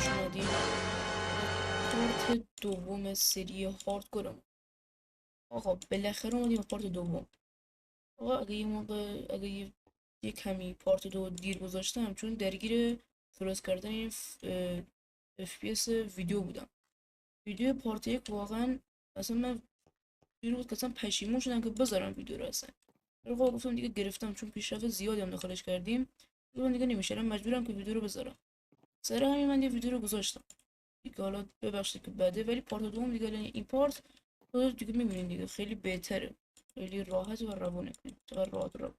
خوش اومدین پارت دوم سری هاردکورم. آقا بالاخره اومدیم به پارت دوم. آقا اگه یه موقع اگه یه کمی پارت دو دیر گذاشتم چون درگیر درست کردن این FPS ویدیو بودم. ویدیو پارت یک واقعا اصلا من اینو بود که اصلا پشیمون شدم که بذارم ویدیو رو اصلا. ولی خب گفتم دیگه گرفتم چون پیشرفت زیادی هم داخلش کردیم. گفتم دیگه نمیشه، مجبورم که ویدیو رو بذارم. سر همین من یه ویدیو رو گذاشتم دیگه. حالا ببخشید که بده، ولی پارت دوم دیگه این پارت دیگه میبینید دیگه خیلی بهتره، خیلی راحت و روونه. چقدر راحت رو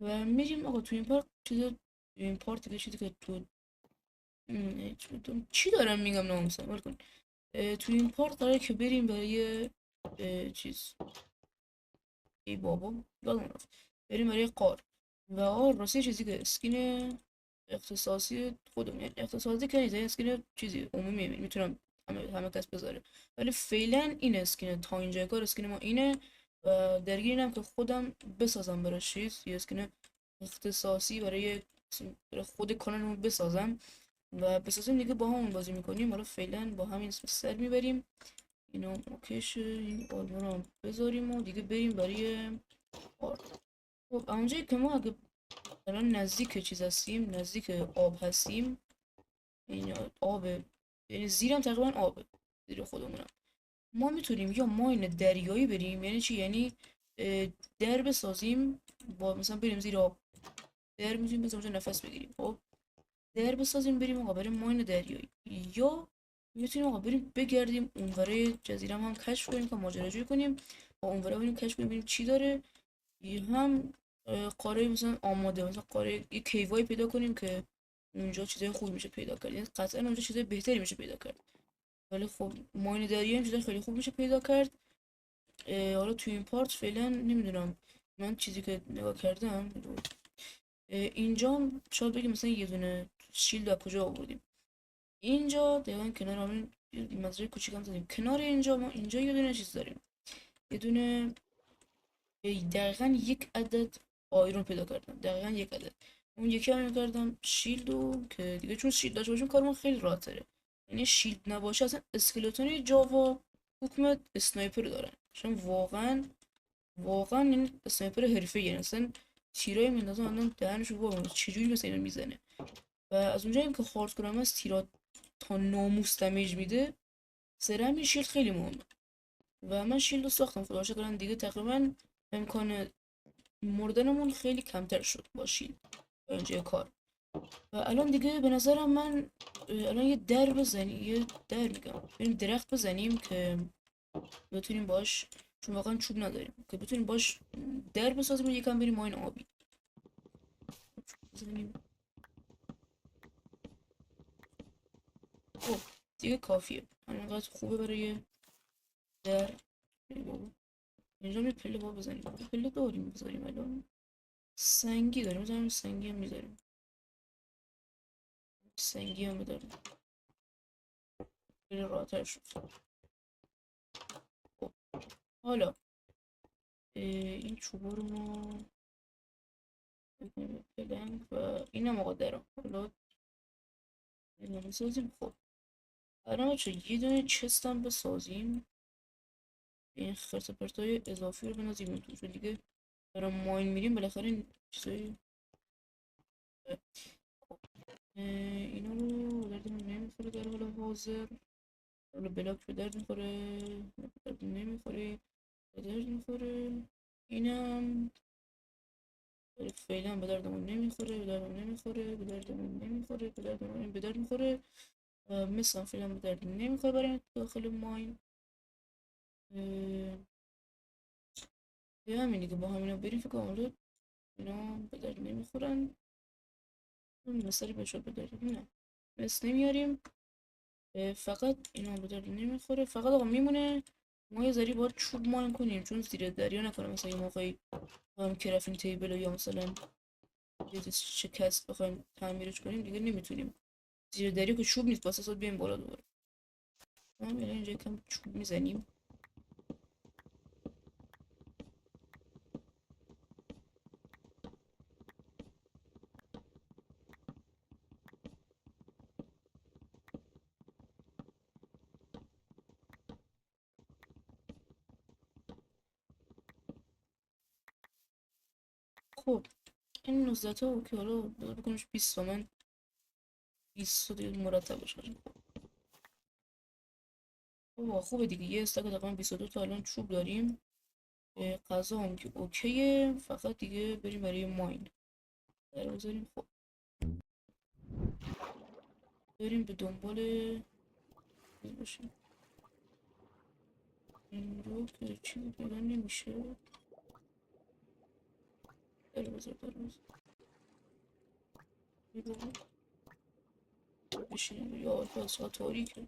و میریم آقا تو این پارت این پارت دیگه چیزی که چی دارم میگم ناموسم ول کن. تو این پارت قراره که بریم برای چیز ای بابا یادم رفت، بریم برای قار. و راستی چیزی که اسکین اختصاصی خودم، یعنی اختصاصی که نیست، اسکین چیزی عمومی میتونم همه کس بذاره، ولی فعلا این اسکین تا اینجا کار اسکین ما اینه. و درگیر اینم که خودم بسازم براش چیز، یه اسکین اختصاصی برای خود کانالمون بسازم و بسازیم دیگه با همون بازی میکنیم. حالا فعلا با همین اسم سر میبریم، اینو اوکیش، این آلمان رو بذاریم و دیگه بریم برای آرد. خب اونجایی که ما اگه الان نزدیک چیز هستیم، نزدیک آب هستیم، این آب یعنی زیرم تقریبا آبه، زیر خودمونم، ما میتونیم یا ماین دریایی بریم. یعنی چی؟ یعنی در بسازیم، با مثلا بریم زیر آب، در میتونیم مثلا اونجا نفس بگیریم. خب در بسازیم بریم آقا بریم ماین دریایی، یا میتونیم آقا بریم بگردیم اونوره جزیره هم کشف کنیم که ماجراجویی کنیم و اونوره بریم کشف کنیم ببینیم چی داره. یه هم قاره مثلا آماده، مثلا قاره یه کیوای پیدا کنیم که اونجا چیزای خوبی میشه پیدا کرد، یعنی قطعا اونجا چیزای بهتری میشه پیدا کرد. ولی خب ماین دریایی هم چیزای خیلی خوب میشه پیدا کرد. حالا تو این پارت فعلا نمیدونم، من چیزی که نگاه کردم اینجا شاید بگیم مثلا یه دونه شیلد از کجا آوردیم. اینجا دقیقا کنار همین مزرعه کوچیک هم زدیم. کنار اینجا ما اینجا یه دونه چیز داریم، یه دونه دقیقا یک عدد آیرون پیدا کردم، دقیقا یک عدد. اون یکی هم کردم شیلدو که دیگه چون شیلد داشته باشیم کارمون خیلی راحت تره. یعنی شیلد نباشه اصلا اسکلتون جاوا حکم اسنایپر دارن، چون واقعا این اسنایپر حرفه، یعنی اصلا تیرای میندازن الان دهنشو وا چجوری مثلا اینو میزنه. و از اونجایی که هارد کنم از تیرات تا ناموس دمیج میده، سر همین شیلد خیلی مهمه. و من شیلد رو ساختم خدا شکر، دیگه تقریبا امکان مردنمون خیلی کمتر شد با شیلد اینجا کار. و الان دیگه به نظرم من الان یه در میگم بریم درخت بزنیم که بتونیم باش، چون واقعا چوب نداریم که بتونیم باش در بسازیم و یکم بریم ماین آبی بزنیم. خب دیگه کافیه، همینقدر خوبه برای در. اینجا می پله با بزنیم، پله داریم بذاریم، الان سنگی داریم بزنیم، سنگی هم میذاریم، سنگی هم میذاریم خیلی راحتر شد. خب حالا این چوبا رو ما پلنگ و این هم آقا درم حالا اینو میسازیم. خب الان بچه یه دونه چست هم بسازیم، این خرس پرتای اضافی رو بنازیم این تو، چون دیگه برای ماین میریم بالاخره این چیزایی. خب اینا رو به دردمون نمیخوره در حال حاضر. حالا بلاک به درد میخوره، به درد نمیخوره، به درد میخوره. اینم فعلا به دردمون نمیخوره، به دردمون نمیخوره، به دردمون نمیخوره، به دردمون به درد میخوره. مثلا فعلا به درد نمیخوره برای داخل ماین. همین دیگه، با همینا بریم فکر کنم اینا به درد نمیخورن. مثالی بهش به درد نه مثل نمیاریم. فقط اینا به درد نمیخوره، فقط آقا میمونه ما یه ذری باید چوب ماین کنیم، چون زیر دریا نکنه مثلا یه موقعی هم کرافین تیبل یا مثلا یه شکست بخوایم تعمیرش کنیم دیگه نمیتونیم. زیر دریا که چوب نیست واسه اصلا بیایم بالا دوباره. هم اینجا یکم چوب میزنیم. خب این 19 تا اوکی، حالا بکنش 20 تا، من 20 تا دیگه مرتبش کنم. خب خوبه دیگه، یه استک تقریبا 22 تا الان چوب داریم. غذا هم که اوکیه، فقط دیگه بریم برای ماین در بذاریم. خب بریم به دنبال باشیم. این رو که چیزی پیدا نمیشه. در بذار بشین یا آلفا تاریکه.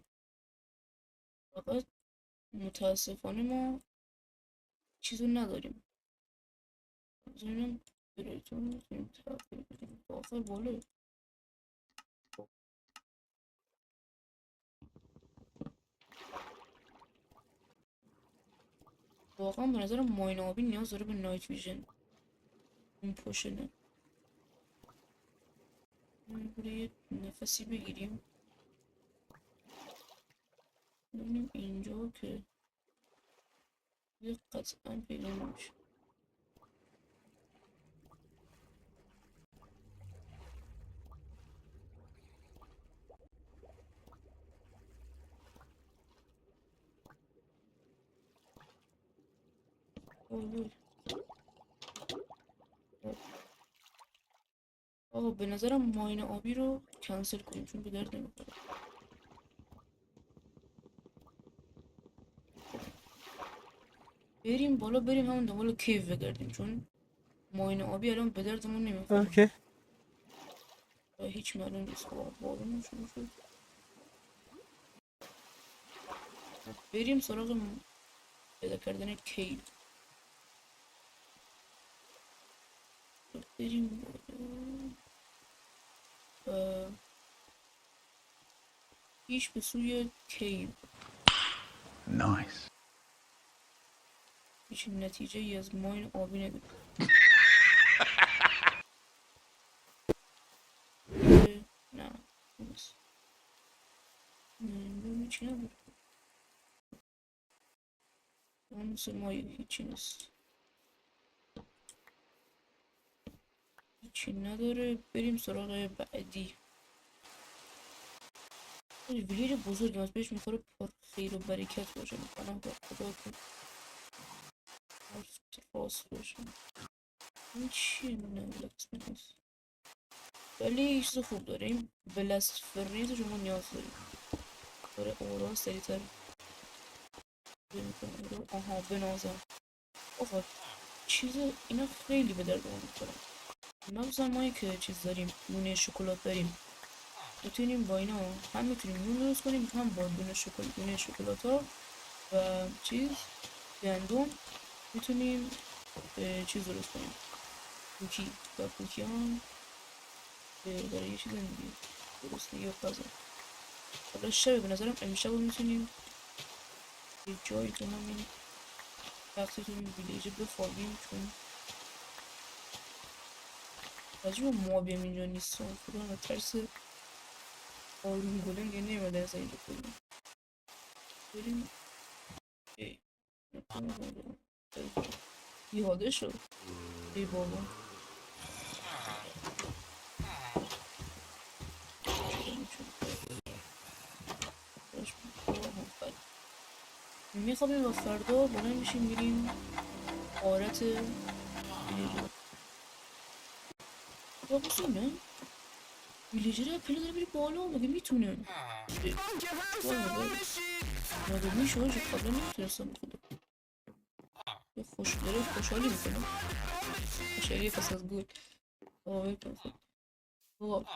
فقط متاسفانه ما چیزو نداریم. بذاریم برایتون بزنیم تغییر بدیم با آخر بالا. واقعا به نظر ماین آبی نیاز داره به نایت ویژن. اون پوشنه. یه نفسی بگیریم. ببینیم اینجا که یه قطعا پیدا نمیشه. آقا به نظرم ماین آبی رو کنسل کنیم چون به درد نمیخوره. بریم بالا، بریم همون دنبال کیو بگردیم چون ماین آبی الان به دردمون نمیخوره. اوکی. هیچ معلوم نیست. خب بارون شروع شد. بریم سراغ پیدا کردن کیو. بریم پیش به سوی کیو. نایس. هیچ نتیجه ای از ماین آبی نمیده. نه نیست. هیچی نداره. مثل مایه هیچی نیست. هیچی نداره. بریم سراغ بعدی. ویلیر بزرگ از بهش میخوره پر خیر و برکت باشه. میکنم با خدا کن راست باشه. این چیه؟ نه قسمت نیست ولی یه چیز خوب داریم. بلست فریز شما نیاز داریم برای اورا سریعتر میکنم. آها بنازم. آقا چیز اینا خیلی به درد ما میخورن. نبزن مایی که چیز داریم، نونه شکلات داریم، میتونیم با اینا هم میتونیم نون درست کنیم هم با دونه شکلات ها و چیز گندم میتونیم چیز درست کنیم. کوکی و کوکی هم برای یه چیز دیگه درست یا غذا. حالا شب به نظرم امشب میتونیم یه جایی تو همین وقتی تو این ویلیج بخوابیم چون راجب ما بیام اینجا نیستم. خدا من ترس آروم گلنگ نمیده از اینجا کنیم. بریم یاده شد. ای بابا میخوابیم و فردا بلند میشیم میریم غارت ویلیجر. واقعا نه ویلیجر پله داره میری بالا مگه میتونه؟ مگه میشه باشه قبلا نمیتونستم بخدا. داره خوشحالی میکنم. خوشحالی پس از گل. آقای پس خب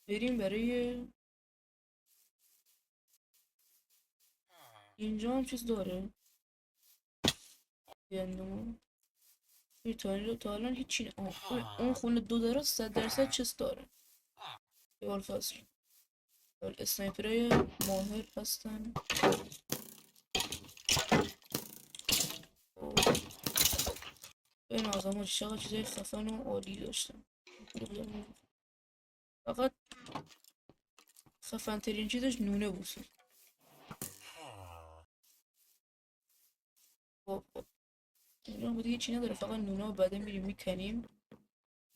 بریم برای اینجا هم چیز داره گندم. تا الان هیچی اون خونه دو داره 100% چیز داره. یه فصل اسنایپرهای ماهر هستن. این آزم ها چقدر چیزای خفن و عالی داشتن. فقط خفن ترین چیزش نونه بود. خب اینجا هم دیگه چی نداره، فقط نونه و بعدين میریم میکنیم.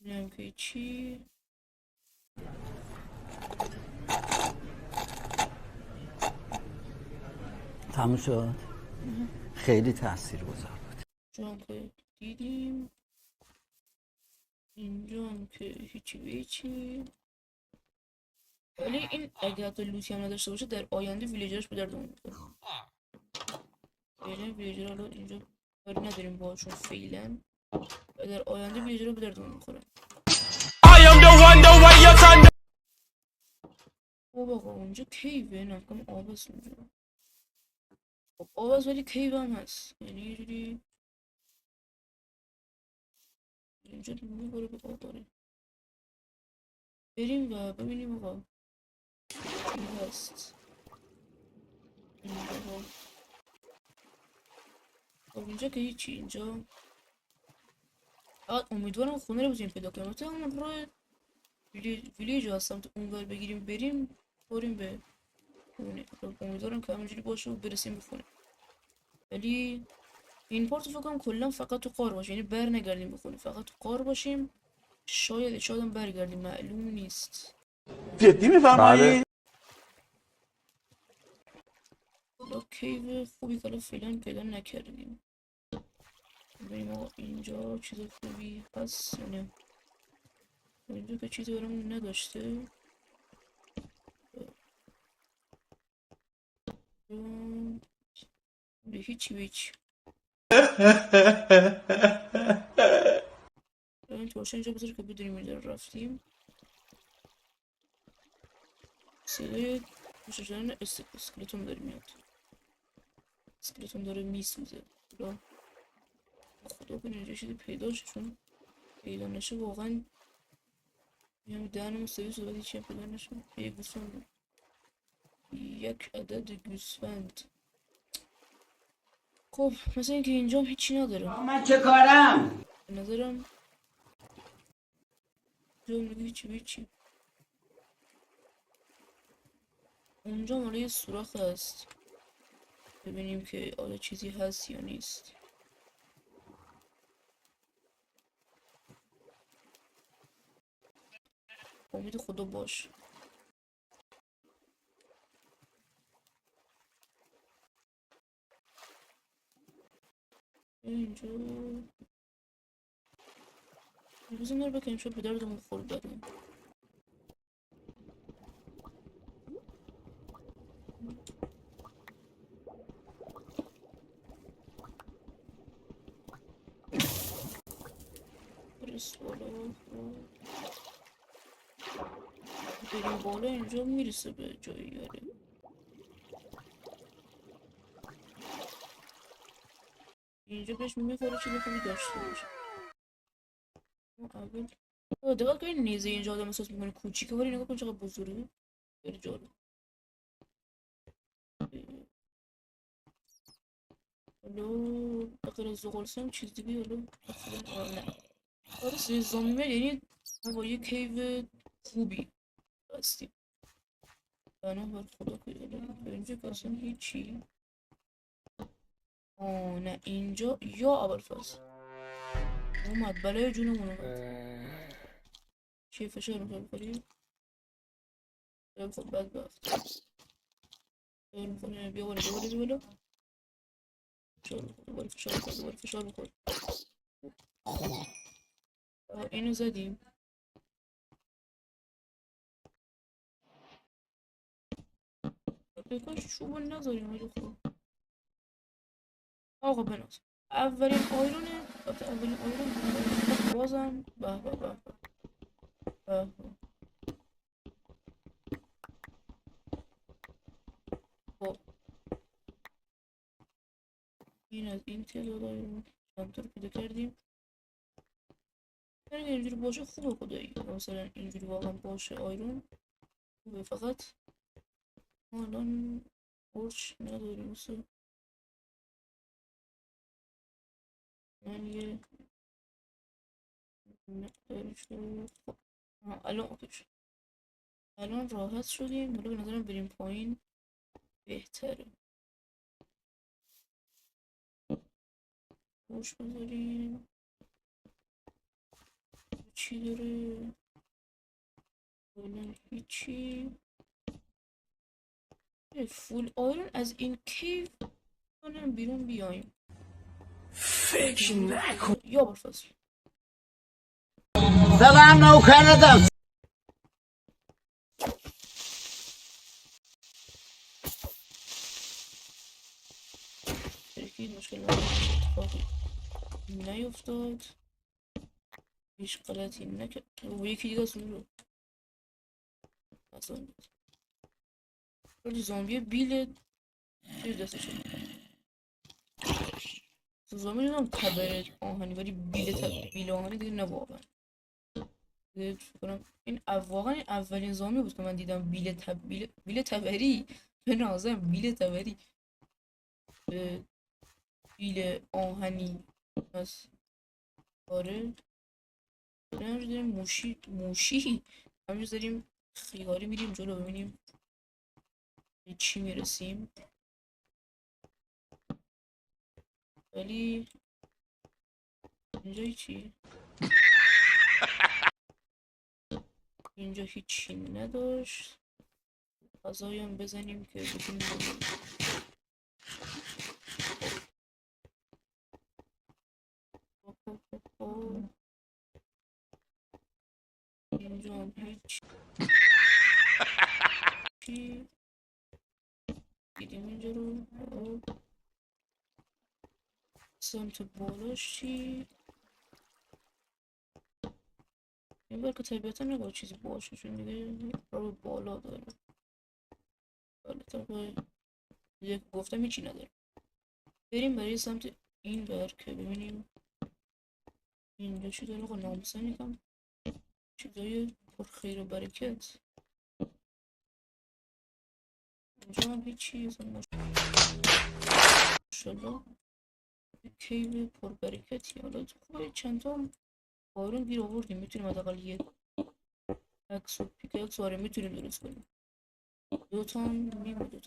نمیدونم که چی. تموم شد. خیلی تاثیرگذار بود. اینجا هم که دیدیم. اینجا هم که هیچی به هیچی. ولی این اگه حتی لوتی هم نداشته باشه در آینده ویلیجرش به دردمون میخوره. فعلا ویلیجر حالا اینجا کاری نداریم باهاشون فعلا، و در آینده ویلیجر به دردمون میخوره. خب آقا اونجا کیوه، نکنم آب هست اونجا. خب آب هست ولی کیو هم هست، یعنی یه جوری اینجا میباره به آب داره. بریم و ببینیم آقا چی هست اینجا. خب اینجا که هیچی. اینجا امیدوارم خونه رو بتونیم پیدا کنیم. البته همون راه ویلیج هستم تو اونور بگیریم بریم به خونه. امیدوارم که همینجوری باشه و برسیم به خونه. ولی این پارت فکر کنم کلا فقط تو قار باشه، یعنی بر نگردیم به خونه، فقط تو قار باشیم. شاید هم برگردیم، معلوم نیست. جدی میفرمایی؟ با کیو خوبی که فعلا پیدا نکردیم. بریم آقا اینجا چیز خوبی هست یا نه. اینجا که چیزی برامون نداشته. هیچی. این توشه اینجا بذار که بدونیم اینجا رفتیم. صدای توشه شدن اسکلتون داره میاد. اسکلتون داره میسوزه. خدا کنه اینجا چیزی پیدا شد، چون پیدا نشه واقعا میام دهنمو سرویس و هیچی هم پیدا نشه. یک گوسفند، یک عدد گوسفند. خب مثل اینکه اینجا هم هیچی نداره. من چه کارم؟ به نظرم اینجا هم دیگه هیچی. اونجا مالا یه سوراخ هست، ببینیم که آیا چیزی هست یا نیست. امید خدا باش. اینجا بزنیم رو بکنیم، شاید به دردمون خورد داریم. برس بالا. بریم بالا، اینجا میرسه به جایی یاره. اینجا بهش میخوره چیزی خوبی داشته باشه. اول دقیقا که این نیزه اینجا آدم احساس میکنه کوچیکه، ولی نگاه کن چقدر بزرگه. خیلی جالب. حالا بغیر از زغالسنگ چیز دیگه حالا نه. آره زامبیه، یعنی ما با یه کیو خوبی هستیم. بنابر خدا که اینجا که اصلا هیچی. نه اینجا یا ابوالفضل اومد بلای جونمون اومد. چی فشار میخوای بخوری؟ خب بد بافت فشار میخوری. بیا بالا فشار بخور. اینو زدیم. بکاش چوبو نذاریم ولی خب آقا بناز اولین آیرونه. اولین آیرون بازم به خب این از این تعداد آیرون چند رو پیدا کردیم. اگه اینجوری باشه خوبه خدایی، مثلا اینجوری واقعا باشه آیرون خوبه. فقط ما الان برش نداریم. مثلا من یه خب الان اوکی شد. الان راحت شدیم. حالا به نظرم بریم پایین بهتره. روش بذاریم. چی داره؟ فعلا هیچی. فول آیرون از این کیف کنم بیرون بیایم. فکر نکن. یا برفصل زدم نوکردم. ترکید مشکل اتفاقی نیفتاد. هیچ غلطی نکرد و یکی دیگه از اون رو اصلا ولی زامبی بیل چیز دستش زامبی نمیدونم تبر آهنی ولی بیل آهنی دیگه نه واقعا دیگه فکر کنم این واقعا این اولین زامبی بود که من دیدم بیل تبری به نازم بیل تبری بیل آهنی از آره همینجور داریم موشی همینجور داریم خیاری میریم جلو ببینیم به چی میرسیم ولی اینجا چی؟ اینجا هیچی نداشت غذایی هم بزنیم که بتونیم بزنیم اینجا هم هیچی دیدیم اینجا رو سمت بالاش چی؟ این بار که طبیعتا نباید چیزی باشه چون دیگه رو بالا داره بالا طبعا دیگه گفتم هیچی نداره بریم برای سمت این بر که ببینیم اینجا چی داره آقا ناموسن یکم چیزای پر خیر و برکت اینجا هم هیچی اصلا ماشالله کیو پر برکتی حالا تو خوبه چند تا بارون گیر آوردیم میتونیم حداقل یک عکس و پیکاکس آره میتونیم درست کنیم دوتا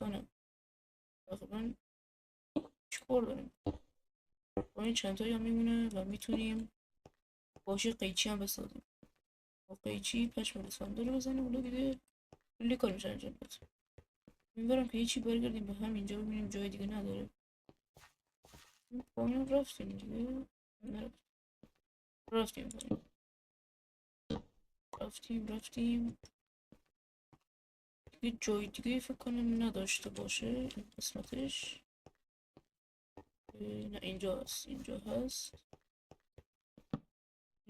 نه تقریبا چیکار داریم با این چند تایی هم میمونه و میتونیم باشه قیچی هم بسازیم با قیچی پشم رسانده رو بزنیم اونو دیگه کلی کار میشه انجام بده میبرم که هیچی برگردیم به همینجا ببینیم جای دیگه نداره با این رفتیم دیگه رفتیم دیگه جای دیگه فکر کنم نداشته باشه این قسمتش نه اینجا هست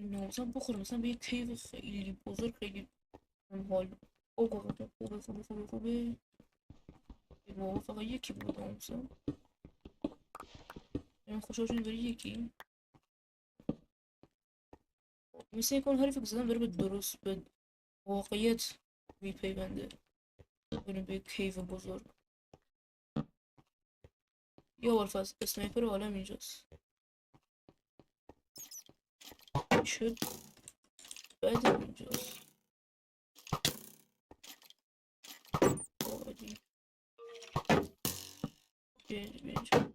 ناموسم بخورم مثلا به یه کیو خیلی بزرگ خیلی حال خوبه بابا فقط یکی بود ناموسم من خوشحال شدیم داری یکی مثل این کن حریفی که زدم داره به درست به واقعیت میپیونده بریم به کیو بزرگ یا والفاز اسنایپر عالم اینجاست چه بد اینجاست عادی بیا اینجا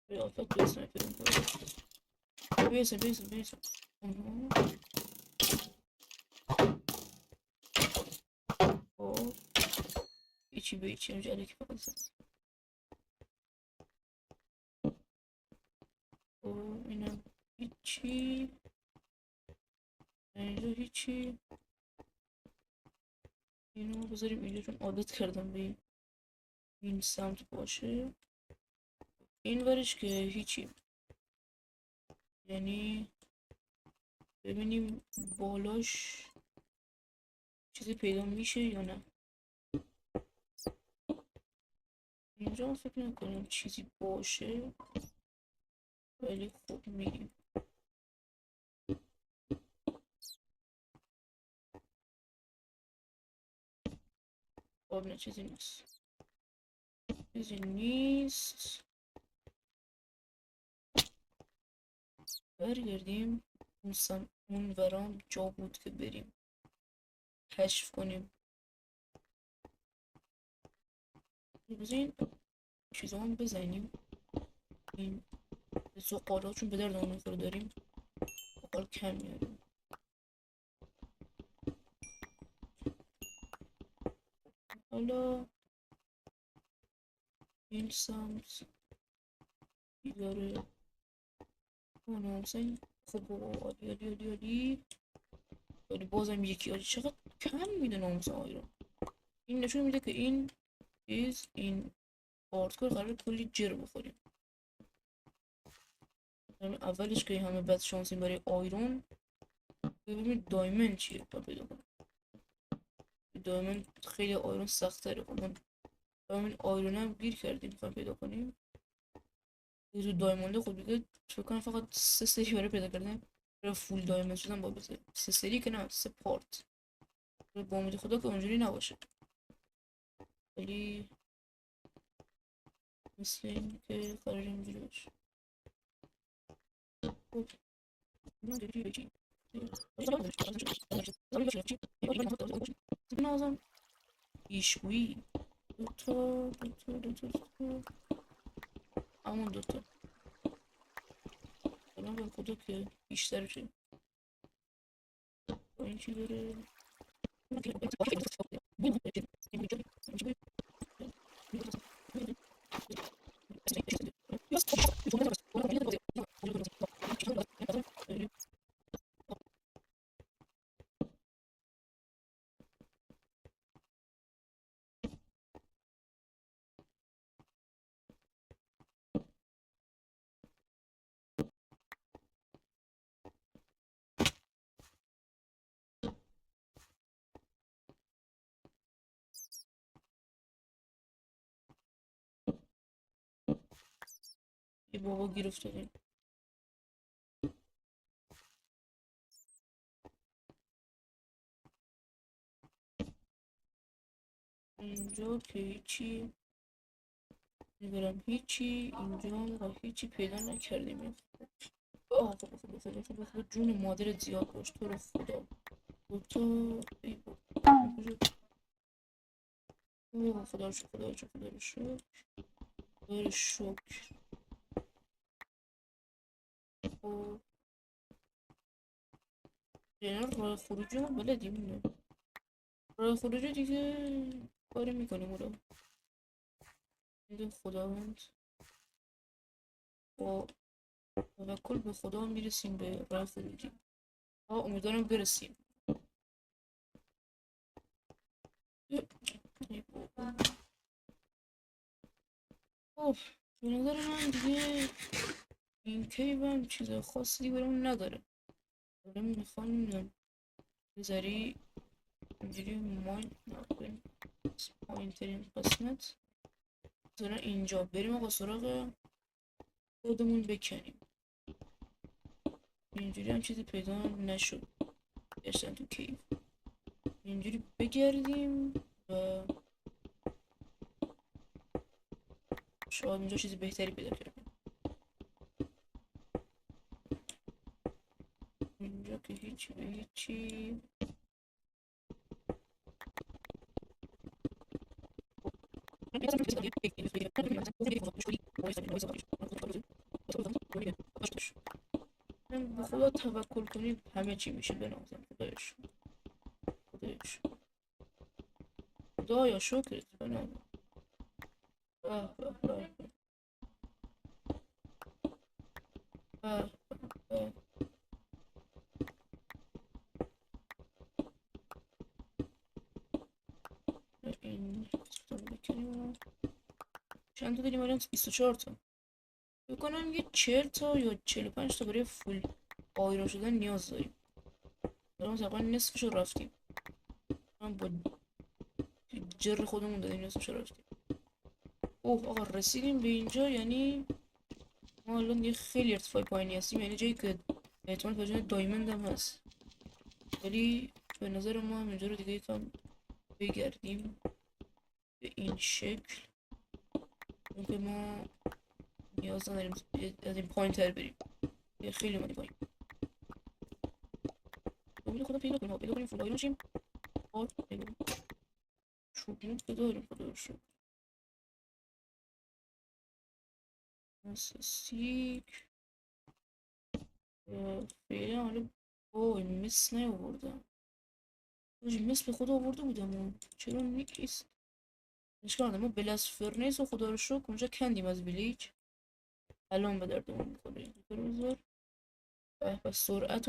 به آفت به اسنایپر بیسم خب هیچی به هیچی همجا علیکی فقط زد خب اینم هیچی اینجا هیچی اینو بذاریم اینجا چون عادت کردم به این سمت باشه این ورش که هیچی یعنی ببینیم بالاش چیزی پیدا میشه یا نه اینجا فکر نکنم چیزی باشه ولی خوب میریم خب نه چیزی نیست برگردیم اون ورام جا بود که بریم کشف کنیم بزنین چیزا هم بزنیم این زغال ها چون به درد میخوره داریم زغال کم میاریم. حالا این سمت بیاره اونو مثلا خب عالی عالی عالی عالی ولی بازم یکی عالی چقدر کم میده ناموس آیرون. این نشون میده که این هاردکور قرار کلی جر بخوریم. اولش که همه بد شانسیم برای آیرون ببینید دایموند چیه تا پیدا کنم. دایموند خیلی آیرون سخت تره. من همین آیرون هم گیر کردیم میخوایم پیدا کنیم. یه دایمونده خود دیگه فکر کنم فقط 3 سری برای پیدا کردن برای فول دایموند شدن با بذاریم 3 سری که نه 3 پارت با امید خدا که اونجوری نباشه ولی مثل این که قرار اینجوری باشه. خب نازم ایشویی دوتا همون دوتا الان به خدا که بیشتر شه با این چی داره ای بابا گیر افتادیم. اینجا که هیچی میبرم هیچی اینجا و هیچی پیدا نکردیم. آه خدا جون مادر زیاد باش تو رو خدا دوتا ای بابا خدا رو شکر خدا رو شکر خدا رو شکر خدا رو شکر. خب اینا راه خروجی ما بلدیم اینه راه خروجی دیگه کاری میکنیم اونو میگه خداوند با توکل به خدا میرسیم به راه خروجی. امیدوارم برسیم. ای بابا. خب به نظر من دیگه این کیو هم چیز خاصی برامون نداره. دارم میخوام نمیدونم بذاری اینجوری ماین نکنیم پایین ترین قسمت بذارم اینجا بریم آقا سراغ خودمون بکنیم. اینجوری هم چیزی پیدا نشد گشتن تو کیو اینجوری بگردیم و شاید اینجا چیزی بهتری پیدا کردیم. اینجا که هیچی به هیچی به خدا توکل کنید همه چی میشه بنازم خدایش خدایش خدایا شکرت بنازم. این بکنیم چند تا داریم الان 24 تا بکنم یه 40 تا یا 45 تا برای فول آیرون شدن نیاز داریم. دارم تقریبا نصفش رو رفتیم من با جر خودمون دادیم نصفش رو رفتیم. اوه آقا رسیدیم به اینجا یعنی ما الان یه خیلی ارتفاع پایینی هستیم یعنی جایی که احتمال پیدا دایموند هم هست ولی به نظر ما هم اینجا رو دیگه یکم بگردیم به این شکل که ما نیاز نداریم از این پایین تر بریم خیلی اومدیم پایین. امید خدا پیدا کنیم فول آیرون شیم شکر که داریم خدا رو شکر. اساسیک فعلا حالا وای مس نیاوردم. مس به خدا آورده بودم چرا نیست؟ اشکال نداره ما بلاس فرنیس و خدا رو شکر اونجا کندیم از بلیچ. الان به دردمون میخوره. بذار پس سرعت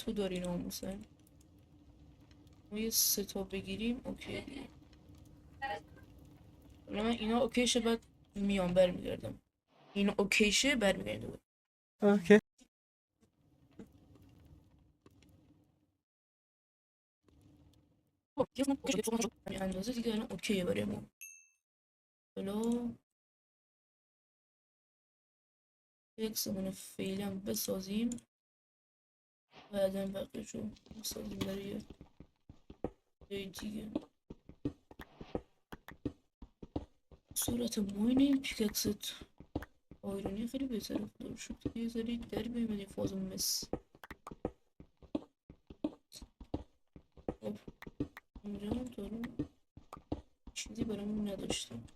رو داری ناموسن. ما یه 3 تا بگیریم اوکی. حالا من اینا اوکیشه بعد میام برمیگردم. اینا اوکیشه برمیگردم. اوکی. خب یه همین اندازه دیگه الان اوکیه برای ما. حالا یک سمونه فعلا بسازیم بعدا بقیه‌شو بسازیم برای جای دیگه. صورت ماینه پیککست آیرونی خیلی بهتره خدا رو شکر. یه ذره در بیمدیم فاز مس. خب اینجا هم دارم چیزی برامون نداشتیم.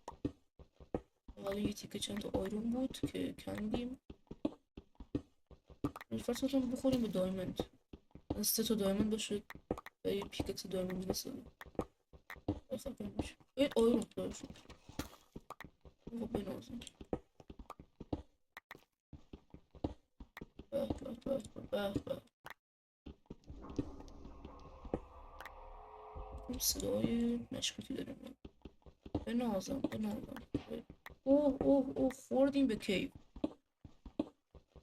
حالا یه تیکه چند تا آیرون بود که کندیم. فرصتون بخوریم به دایموند. از 3 تا دایموند باشه برای پیککس دایموند بسازیم. بخواب میشه باید آیرون خدا رو شکر. خب بنازیم. به صدای مشکوکی داریم. بنازم اوه خوردیم به کیو.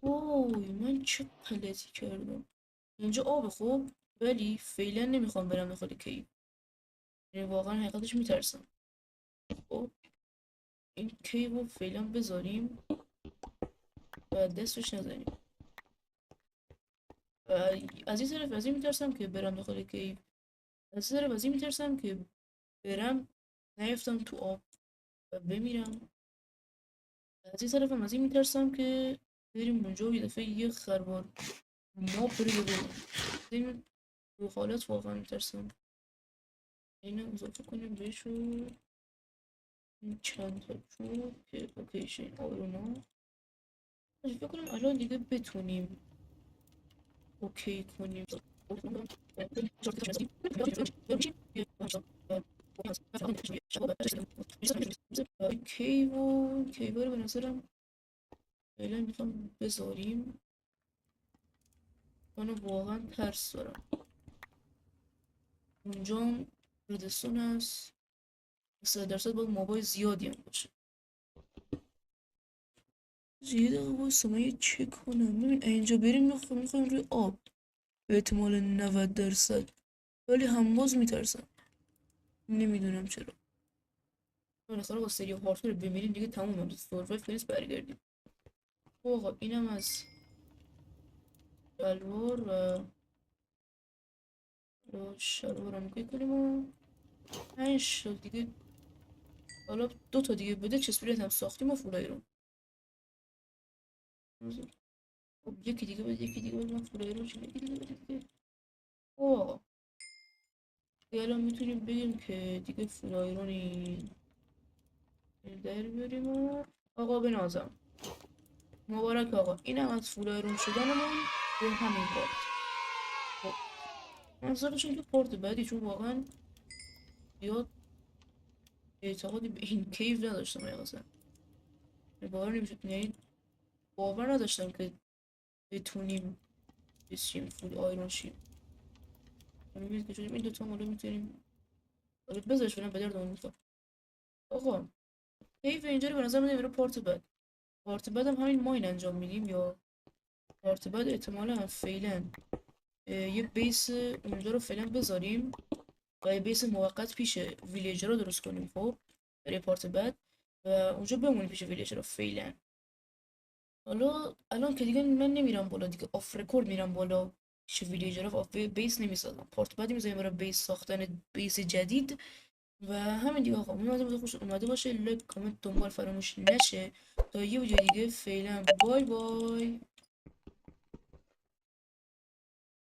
اوه من چه غلطی کردم. اینجا آب خوب ولی فعلا نمیخوام برم داخل کیو. یعنی واقعا حقیقتش میترسم. خب این کیو رو فعلا بذاریم و دستش نزنیم. از این طرف از این میترسم که برم داخل کیو. از این طرف از این میترسم که برم نیفتم تو آب و بمیرم. از این طرف هم از این میترسم که بریم اونجا و یه دفعه یه خروار ما بره ببینم. این دو حالت واقعا میترسم. اینو اضافه کنیم بهشو. این چند تا چوب که اوکیشه این آیرونا. فکر کنم الان دیگه بتونیم اوکی کنیم. کیو رو به نظرم فعلا میخوام بذاریم. من واقعا ترس دارم. اونجا ردستون هست 100% باید مابای زیادی هم باشه. یه دقیقه بایستا من یه چک کنم ببین اینجا بریم میخوایم روی آب به احتمال 90%. ولی هم باز میترسم نمیدونم چرا. بالاخره با سری هاردکور بمیریم دیگه تموم هم سروایو نیست برگردیم. آقا اینم از شلوار و شلوار هم کنیم و 5 تا دیگه. حالا 2 تا دیگه بده چسبیرت هم ساختیم و فولای رو. خب یکی دیگه بده من فولای رو چون یکی دیگه بده. آقا دیگه الان میتونیم بگیم که دیگه فولای رو در بیاریم و آقا بنازم. مبارک آقا اینم از فولای رو شدنمون به همین پارت. خب منظورشون که پارت بعدی چون واقعا زیاد اعتقادی به این کیف نداشتم اصلا. باور نمیشد یعنی باور نداشتم که بتونیم بشیم فول آیرون شیم. میبینید که شدیم این دوتا مالا میتونیم بذارش برم به دردمون میخواد. آقا کیف اینجا رو به نظر میده پارت بعد هم همین ماین انجام میدیم یا پارت بعد احتمالا هم فعلا یه بیس اونجا رو فعلا بذاریم و یه بیس موقت پیش ویلیجر رو درست کنیم. خب برای پارت بعد و اونجا بمونیم پیش ویلیجر رو فعلا. حالا الان که دیگه من نمیرم بالا دیگه آف رکورد میرم بالا پیش ویلیجر رو بیس نمیسازم. پارت بعدی میذاریم برای بیس ساختن بیس جدید و همین دیگه. آقا امیدوارم خوش اومده باشه. لایک کامنت دنبال فراموش نشه تا یه ویدیو دیگه. فعلا بای بای.